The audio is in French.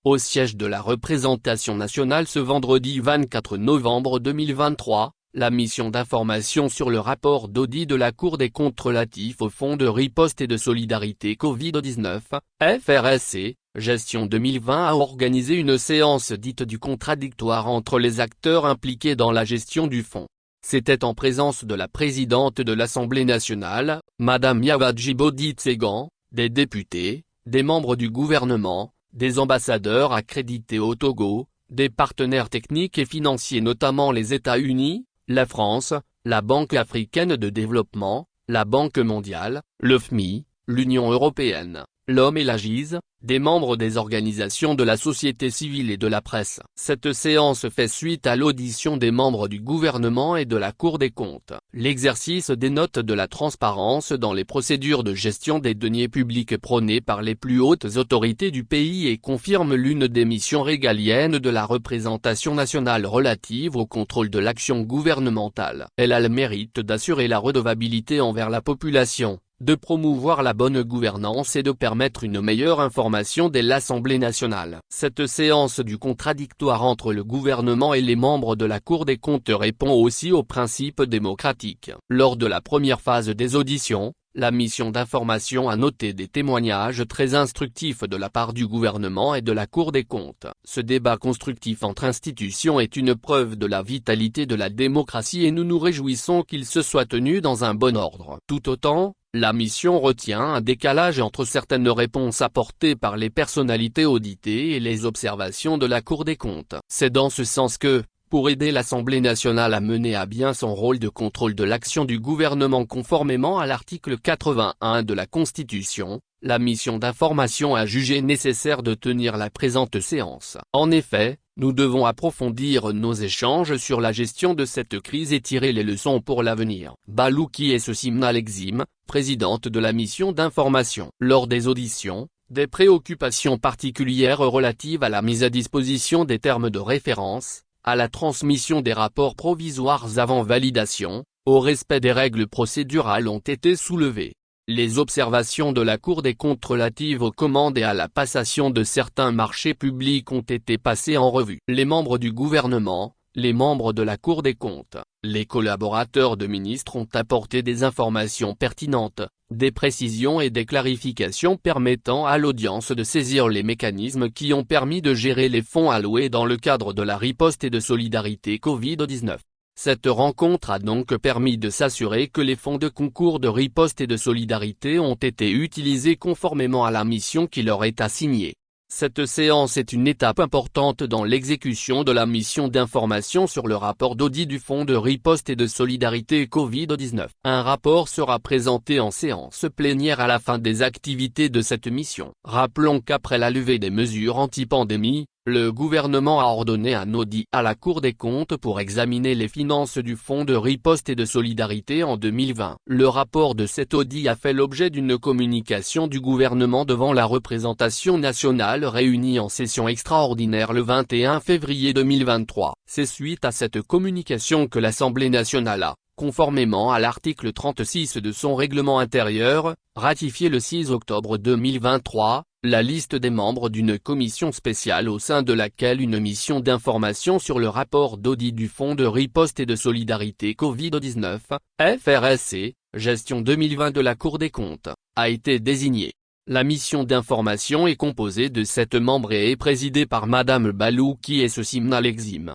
au siège de la représentation nationale ce vendredi 24 novembre 2023, la mission d'information sur le rapport d'audit de la Cour des comptes relatif au Fonds de riposte et de solidarité Covid-19, FRSC, gestion 2020 a organisé une séance dite du contradictoire entre les acteurs impliqués dans la gestion du fonds. C'était en présence de la présidente de l'Assemblée nationale, Madame Yava Djibodi Tsegan, des députés, des membres du gouvernement, des ambassadeurs accrédités au Togo, des partenaires techniques et financiers notamment les États-Unis, la France, la Banque africaine de développement, la Banque mondiale, le FMI, l'Union européenne, l'Homme et l'Agise, des membres des organisations de la société civile et de la presse. Cette séance fait suite à l'audition des membres du gouvernement et de la Cour des comptes. L'exercice dénote de la transparence dans les procédures de gestion des deniers publics prônées par les plus hautes autorités du pays et confirme l'une des missions régaliennes de la représentation nationale relative au contrôle de l'action gouvernementale. Elle a le mérite d'assurer la redevabilité envers la population, de promouvoir la bonne gouvernance et de permettre une meilleure information dès l'Assemblée nationale. Cette séance du contradictoire entre le gouvernement et les membres de la Cour des comptes répond aussi aux principes démocratiques. Lors de la première phase des auditions, la mission d'information a noté des témoignages très instructifs de la part du gouvernement et de la Cour des comptes. Ce débat constructif entre institutions est une preuve de la vitalité de la démocratie et nous nous réjouissons qu'il se soit tenu dans un bon ordre. Tout autant, la mission retient un décalage entre certaines réponses apportées par les personnalités auditées et les observations de la Cour des comptes. C'est dans ce sens que, pour aider l'Assemblée nationale à mener à bien son rôle de contrôle de l'action du gouvernement conformément à l'article 81 de la Constitution, la mission d'information a jugé nécessaire de tenir la présente séance. En effet, nous devons approfondir nos échanges sur la gestion de cette crise et tirer les leçons pour l'avenir. Balouki et Simna Lexim, présidente de la mission d'information. Lors des auditions, des préoccupations particulières relatives à la mise à disposition des termes de référence, à la transmission des rapports provisoires avant validation, au respect des règles procédurales ont été soulevées. Les observations de la Cour des comptes relatives aux commandes et à la passation de certains marchés publics ont été passées en revue. Les membres du gouvernement, les membres de la Cour des comptes, les collaborateurs de ministres ont apporté des informations pertinentes, des précisions et des clarifications permettant à l'audience de saisir les mécanismes qui ont permis de gérer les fonds alloués dans le cadre de la riposte et de solidarité Covid-19. Cette rencontre a donc permis de s'assurer que les fonds de concours de riposte et de solidarité ont été utilisés conformément à la mission qui leur est assignée. Cette séance est une étape importante dans l'exécution de la mission d'information sur le rapport d'audit du Fonds de riposte et de solidarité Covid-19. Un rapport sera présenté en séance plénière à la fin des activités de cette mission. Rappelons qu'après la levée des mesures anti-pandémie, le gouvernement a ordonné un audit à la Cour des comptes pour examiner les finances du Fonds de riposte et de solidarité en 2020. Le rapport de cet audit a fait l'objet d'une communication du gouvernement devant la représentation nationale réunie en session extraordinaire le 21 février 2023. C'est suite à cette communication que l'Assemblée nationale a, conformément à l'article 36 de son règlement intérieur, ratifié le 6 octobre 2023, la liste des membres d'une commission spéciale au sein de laquelle une mission d'information sur le rapport d'audit du Fonds de riposte et de solidarité Covid-19, FRSC, gestion 2020 de la Cour des comptes, a été désignée. La mission d'information est composée de 7 membres et est présidée par Madame Balouki et Simna Lexim.